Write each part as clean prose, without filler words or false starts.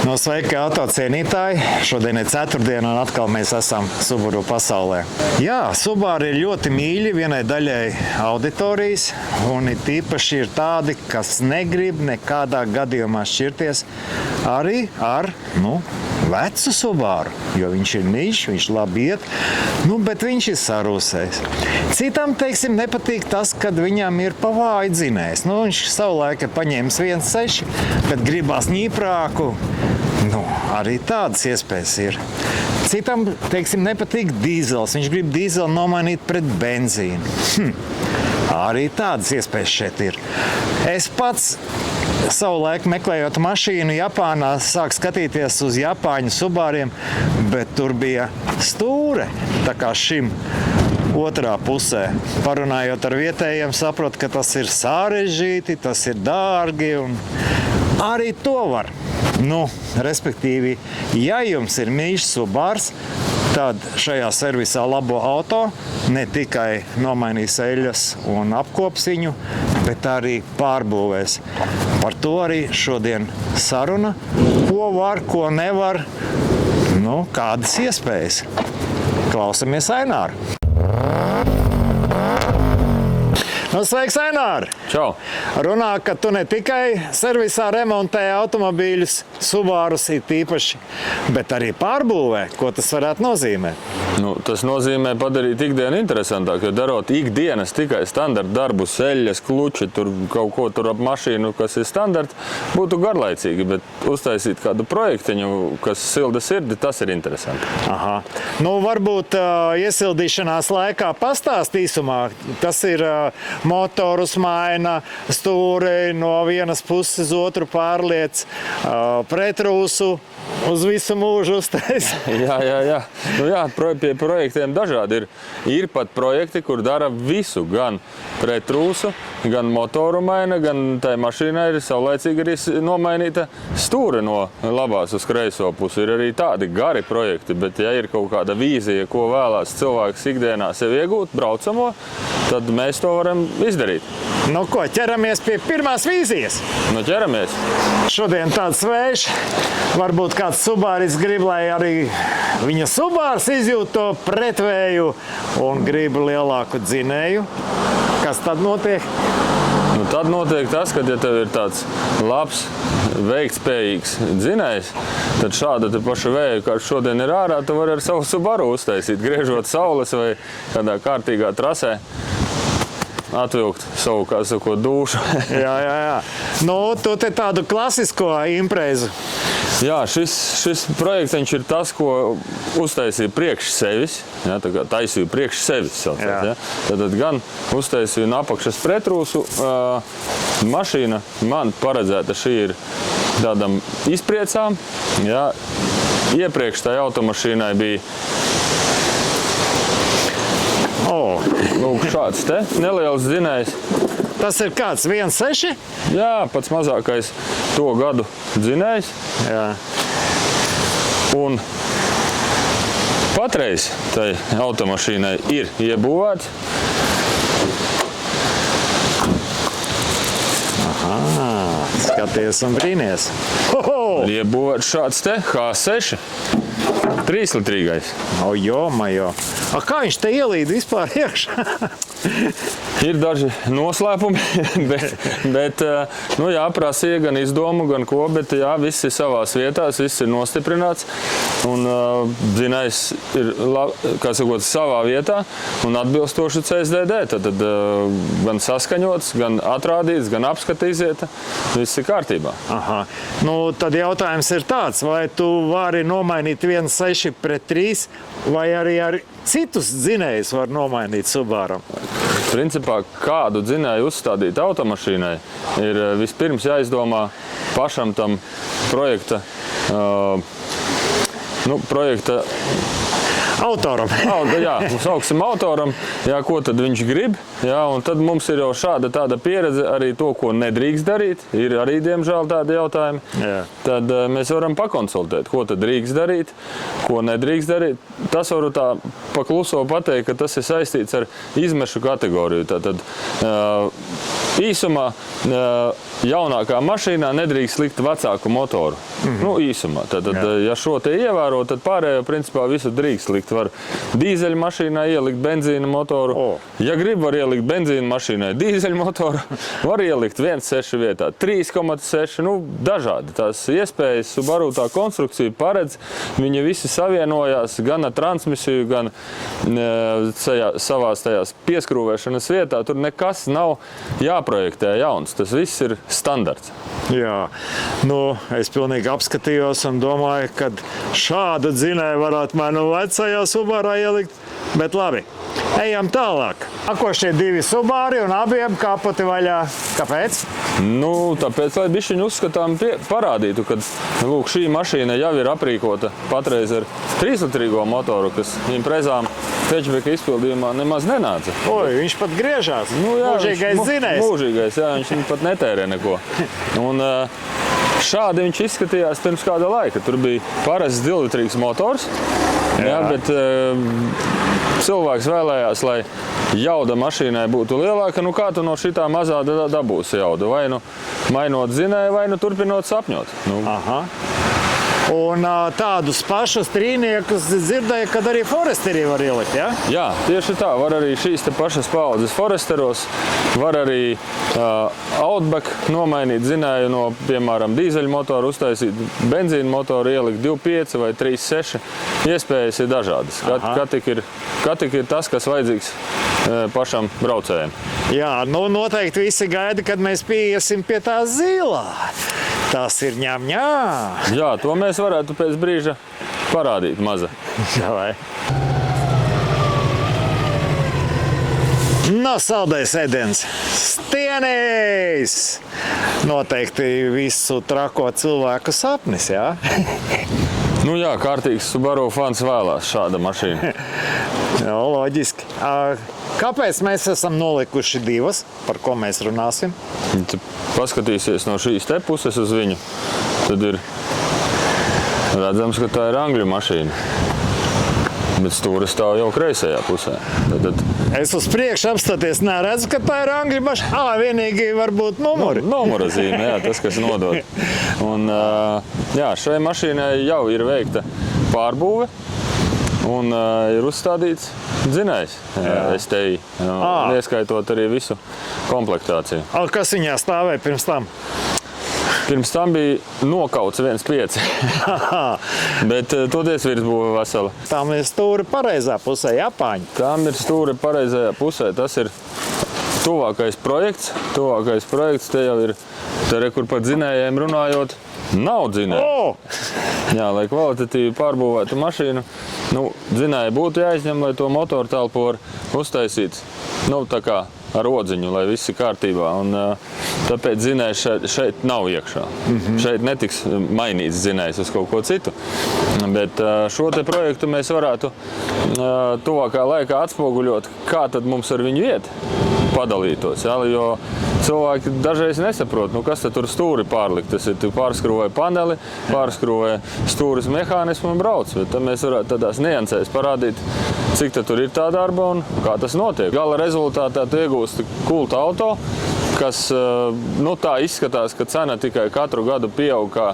No, sveiki, autocienītāji! Šodien ir ceturtdiena un atkal mēs esam Subaru pasaulē. Jā, Subaru ir ļoti mīļi vienai daļai auditorijas, un it īpaši ir tādi, kas negrib nekādā gadījumā šķirties arī ar, vecu Subaru, jo viņš ir mīļš, viņš labi iet, bet viņš ir sarūsējis. Citam, nepatīk tas, kad viņam ir pa vāju dzinējs. Viņš savulaik ir paņēmis 1.6, bet gribās ņīprāku. Arī tādas iespējas ir. Citam, nepatīk dīzels. Viņš grib dīzeli nomainīt pret benzīnu. Arī tādas iespējas šeit ir. Es pats savulaik meklējot mašīnu Japānā sāku skatīties uz Japāņu Subariem, bet tur bija stūre, tā kā šim otrā pusē. Parunājot ar vietējiem, saprotu, ka tas ir sarežģīti, tas ir dārgi un arī to var. Respektīvi, ja jums ir mīļš Subars, tad šajā servisā labo auto ne tikai nomainīs eļļas un apkops viņu, bet arī pārbūvēs. Par to arī šodien saruna, ko var, ko nevar, kādas iespējas. Klausamies Aināru. Sveiks, Ainār! Čau! Runā, ka tu ne tikai servisā remontē automobīļus, Subarus ir tīpaši, bet arī pārbūvē. Ko tas varētu nozīmēt? Tas nozīmē padarīt ikdienu interesantāk, jo darot ikdienas tikai standarta darbus, eļļas, kluči, kaut ko ap mašīnu, kas ir standarta, būtu garlaicīgi, bet uztaisīt kādu projektiņu, kas silda sirdi, tas ir interesanti. Aha. Varbūt iesildīšanās laikā pastāst īsumā. Tas ir motorus maina, stūri no vienas puses uz otru pārliec, pretrūsu uz visu mūžu uztais. Jā. Pie projektiem dažādi ir. Ir pat projekti, kur dara visu, gan pretrūsu, gan motoru maina, gan tai mašīnai ir saulaicīgi arī nomainīta stūre no labās uz kreiso pusi. Ir arī tādi gari projekti, bet ja ir kaut kāda vīzija, ko vēlās cilvēks ikdienā sev iegūt, braucamo, tad mēs to varam izdarīt. Ķeramies pie pirmās vīzijas? Ķeramies. Šodien tāds vējš. Varbūt kāds Subāris grib, lai arī viņa Subārs izjūt to pretvēju un grib lielāku dzinēju. Kas tad notiek? Tad notiek tas, ka, ja tev ir tāds labs, veiktspējīgs dzinējs, tad šāda te paša vēja, kā šodien ir ārā, tu vari ar savu Subaru uztaisīt, griežot saules vai kādā kārtīgā trasē. Atvilkt savu, kā sakot, dūšu. Jā. Tu te tādu klasisko imprezu. Jā, šis projektiņš ir tas, ko uztaisīja priekš sevis. Tā kā taisīju priekš sevis. Tad gan uztaisīju no apakšas pretrūsu. Mašīna man paredzēta šī ir tādam izpriecām. Iepriekš tai automašīnai bija šāds te neliels dzinējs. Tas ir kāds 1.6? Jā, pats mazākais to gadu dzinējs. Jā. Un patreiz tai automašīnai ir iebūvēts. Aha, skaties un brīnies. Iebūvēts šāds te H6. 3-litrīgais. Jomajo. Kā viņš te ielīd vispār iekšā? Ir daži noslēpumi, bet prasīja gan izdomu, gan ko, bet viss ir savās vietās, viss ir nostiprināts. Un dzinējs ir, kā sakot, savā vietā un atbilstoši CSDD. Tad gan saskaņots, gan atrādīts, gan apskata izieta. Viss ir kārtībā. Aha. Tad jautājums ir tāds, vai tu vari nomainīt 1.6 pret 3, vai arī ar citus dzinējus var nomainīt Subaram? Principā, kādu dzinēju uzstādīt automašīnai, ir vispirms jāizdomā pašam tam projekta autoram. Sauksim autoram, ko tad viņš grib. Un tad mums ir jau šāda tāda pieredze arī to, ko nedrīkst darīt. Ir arī, diemžēl, tādi jautājumi. Jā. Tad mēs varam pakonsultēt, ko tad drīkst darīt, ko nedrīkst darīt. Tas varu tā pakluso pateikt, ka tas ir saistīts ar izmešu kategoriju. Tātad īsumā jaunākā mašīnā nedrīkst likt vecāku motoru. Nu, īsumā. Tad, ja šo te ievēro, tad pārējo principā visu drīkst likt. Var dīzeļu mašīnā ielikt benzīna motoru. Ja grib, var ielikt benzīna mašīnai dīzeļu motoru. Var ielikt 1.6 vietā 3.6. Nu, dažādi tās iespējas. Subaru tā konstrukcija paredz. Viņi visi savienojās gan ar transmisiju, gan savās tajās pieskrūvēšanas vietā. Tur nekas nav jāprojektē jauns. Tas viss ir standarts. Jā, nu, es pilnīgi apskatījos un domāju, ka šādu dzinēju varētu manu vecajā Subarā ielikt, bet labi, ejam tālāk. Nākošie divi Subari un abiem kapoti vaļā. Kāpēc? Nu, tāpēc, lai bišķiņu uzskatām parādītu, ka lūk, šī mašīna jau ir aprīkota patreiz ar 3-litrīgo motoru, kas imprezām Fetchbeka izpildījumā nemaz nenāca. Oi, viņš pat griežās. Nu, jā, mūžīgais dzinējs. Mūžīgais, jā, viņš pat netērē neko. Un šādi viņš izskatījās pirms kāda laika. Tur bija parasts 2-litrīgs motors, jā, bet cilvēks vēlējās, lai jauda mašīnai būtu lielāka. Nu, kā tu no šitā mazā dabūsi jaudu? Vai nu mainot dzinēju, vai nu turpinot sapņot. Nu. Aha. Un tādus pašus trīniekus dzirdēju, kad arī Foresterī var ielikt, ja? Jā, tieši tā. Var arī šīs te pašas paaudzes Foresteros, var arī Outback nomainīt dzinēju no, piemēram, dīzeļu motoru, uztaisīt benzīnu motoru, ielikt 2.5 vai 3.6. Iespējas ir dažādas. Kā tik ir tas, kas vajadzīgs pašam braucējiem. Jā, nu noteikti visi gaida, kad mēs pieiesim pie tā zilā. Tas ir ņem-ņā. Jā, to mēs varētu pēc brīža parādīt maza. Jā, vai? No saldais ēdiens. Stienīs! Noteikti visu trako cilvēku sapnis, jā? Nu jā, kārtīgs Subaru fans vēlās šāda mašīna. Jā, loģiski. Kāpēc mēs esam nolikuši divas, par ko mēs runāsim? Tu paskatīsies no šīs te puses uz viņu, tad ir redzams, ka tā ir angļu mašīna. Bet stūra stāv jau kreisajā pusē. Tad... Es uz priekšu apstāties neredzu, ka tā ir angļu mašīna. Vienīgi varbūt numuri. Numura zīme, jā, tas, kas nodod. Un, jā, šai mašīnai jau ir veikta pārbūve un ir uzstādīts dzinējs STI, ieskaitot arī visu komplektāciju. Kas viņā stāvēja pirms tam? Pirms tam bija nokauts 1.5, bet toties virsbūve vesela. Tam ir stūri pareizā pusē, Japāņi. Tam ir stūri pareizajā pusē, tas ir tuvākais projekts. Tuvākais projekts te jau ir, kur par dzinējiem runājot, nav dzinēju. Jā, lai kvalitatīvi pārbūvētu mašīnu, nu, dzinēji būtu jāizņem, lai to motoru telpu var uztaisīt, nu, tā kā ar odziņu, lai viss ir kārtībā. Un, tāpēc dzinējs šeit nav iekšā. Šeit netiks mainīts dzinējs uz kaut ko citu. Bet šo te projektu mēs varētu tuvākā laikā atspoguļot, kā tad mums ar viņu iet padalītos. Ja? Jo cilvēki dažreiz nesaprot, nu kas tad tur stūri pārlikt. Tas ir, tu pārskrūvē paneli, pārskrūvē stūris mehānismu un brauc. Bet tad mēs varētu tādās niansēs parādīt, cik tad tur ir tā darba un kā tas notiek. Gala rezultātā tu iegūsti kulta auto, kas nu, tā izskatās, ka cena tikai katru gadu pieaug kā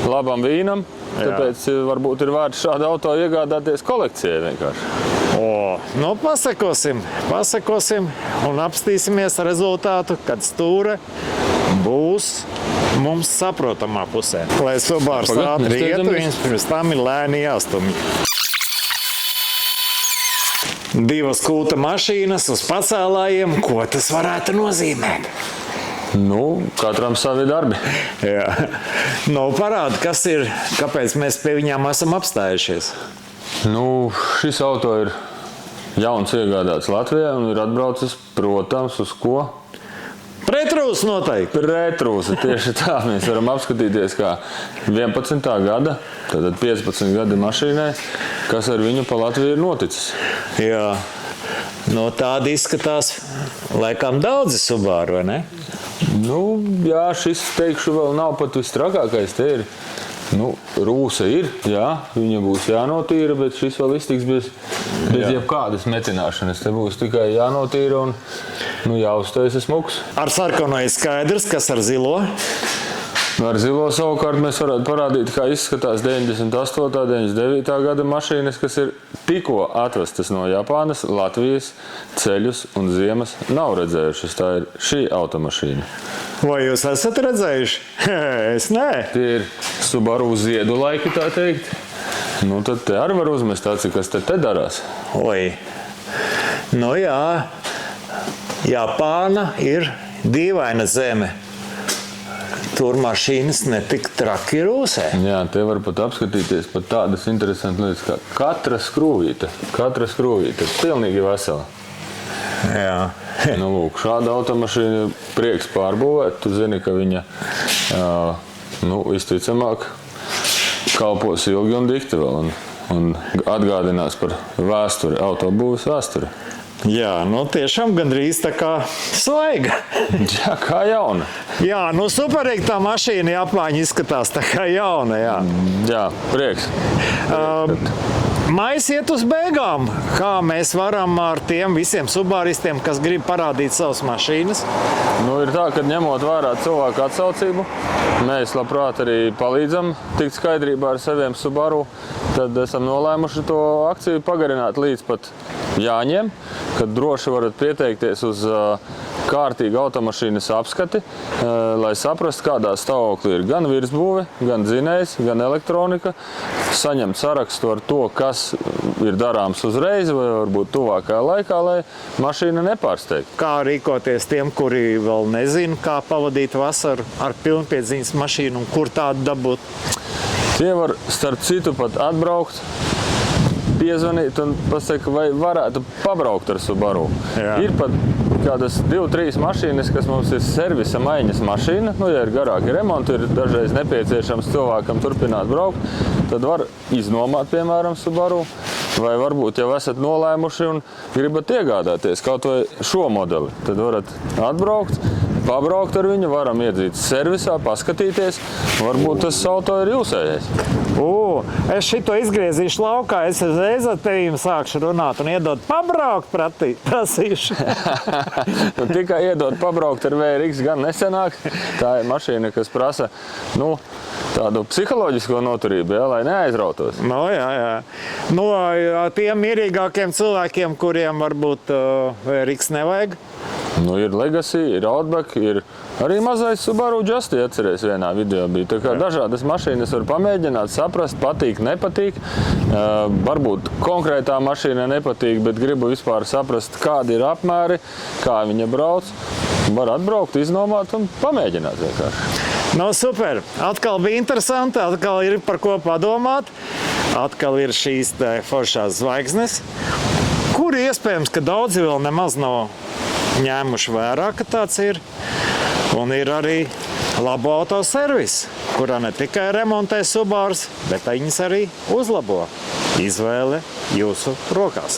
labam vīnam. Tāpēc varbūt ir vērts šādu auto iegādāties kolekcijai vienkārši. Nu, pasekosim un apstīsimies rezultātu, kad stūre būs mums saprotamā pusē. Lai Subārs ātri ietu, viņas pirms tam ir lēni jāstumj. Divas kulta mašīnas uz pacēlājiem, ko tas varētu nozīmēt? Nu, katram savi darbi. Jā. Nu, parādi, kas ir, kāpēc mēs pie viņām esam apstājušies? Nu, šis auto ir jauns iegādāts Latvijā un ir atbraucis, protams, uz ko? Pretrūsa noteikti. Pretrūsa, tieši tā. Mēs varam apskatīties kā 11. gada, tātad 15 gadi mašīnai, kas ar viņu pa Latviju ir noticis. Jā. No tāda izskatās laikam daudzi Subaru, vai ne? Nu, jā, šis, teikšu, vēl nav pat vistrakākais. Te ir, nu, rūsa ir, jā, viņa būs jānotīra, bet šis vēl iztiks bez jebkādas metināšanas. Te būs tikai jānotīra un Nu, jāuztais smuks. Ar sarkano ir skaidrs, kas ar zilo. Ar zilo savukārt mēs varētu parādīt, kā izskatās 98. 99. gada mašīnas, kas ir tikko atvestas no Japānas, Latvijas ceļus un ziemas nav redzējušas. Tā ir šī automašīna. Vai jūs esat redzējuši? Es nē. Tie ir Subaru ziedu laiki, tā teikt. Nu, tad te arī var uzmest aci, kas te darās. Oi. Nu jā, Japāna ir dīvaina zeme. Tur mašīnas netik traki rūsē. Jā, te var pat apskatīties pat tādas interesantas lietas, kā katra skrūvīte. Katra skrūvīte ir pilnīgi vesela. Jā. Nu, lūk, šāda automašīna prieks pārbūvēt. Tu zini, ka viņa visticamāk kalpos ilgi un dikti vēl un atgādinās par vēsturi, autobūves vēsturi. Jā, nu tiešām gandrīz tā kā svaiga. Jā, kā jauna. Jā, nu superīgi tā mašīna Japāņa izskatās tā kā jauna, jā. Jā, prieks. Maijs iet uz beigām. Kā mēs varam ar tiem visiem subāristiem, kas grib parādīt savas mašīnas? Nu, ir tā, ka ņemot vērā cilvēku atsaucību, mēs labprāt arī palīdzam tikt skaidrībā ar saviem Subaru, tad esam nolēmuši to akciju pagarināt līdz pat Jāņiem, kad droši varat pieteikties uz kārtīgu automašīnas apskati, lai saprastu, kādā stāvoklī ir gan virsbūve, gan dzinējs, gan elektronika, saņemt sarakstu ar to, kas ir darāms uzreiz vai varbūt tuvākajā laikā, lai mašīna nepārsteigtu. Kā rīkoties tiem, kuri vēl nezina, kā pavadīt vasaru ar pilnpiedziņas mašīnu un kur tādu dabūt? Tie var starp citu pat atbraukt, piezvanīt un pasaka, vai varētu pabraukt ar Subaru. Jā. Ir pat kādas 2-3 mašīnas, kas mums ir servisa maiņas mašīna. Nu, ja ir garāki remonti, ir dažreiz nepieciešams cilvēkam turpināt braukt, tad var iznomāt, piemēram, Subaru. Vai varbūt jau esat nolēmuši un gribat iegādāties kaut vai šo modeli. Tad varat atbraukt, pabraukt ar viņu, varam iedzīt servisā, paskatīties. Varbūt tas auto ir jūsējais. Es šito izgriezīšu laukā, es reiz ar tevīm sākšu runāt un iedot pabraukt prasīšu. Tikai iedot pabraukt ar VRX gan nesenāk. Tā ir mašīna, kas prasa, tādu psiholoģisko noturību, lai neaizrautos. Jā. Tiem mierīgākiem cilvēkiem, kuriem varbūt VRX nevajag. Ir Legacy, ir Outback, ir arī mazais Subaru Justy, atceries vienā video bija. Tā kā dažādas mašīnas var pamēģināt, saprast, patīk, nepatīk. Varbūt konkrētā mašīna nepatīk, bet gribu vispār saprast, kādi ir apmēri, kā viņa brauc. Var atbraukt, iznomāt un pamēģināt vienkārši. Super. Atkal bija interesanti, atkal ir par ko padomāt. Atkal ir šīs foršās zvaigznes, kur iespējams, ka daudzi vēl nemaz nav ņēmuši vērā, ka tāds ir. Un ir arī Labo autoservis, kurā ne tikai remontē Subārus, bet viņas arī uzlabo. Izvēle jūsu rokās.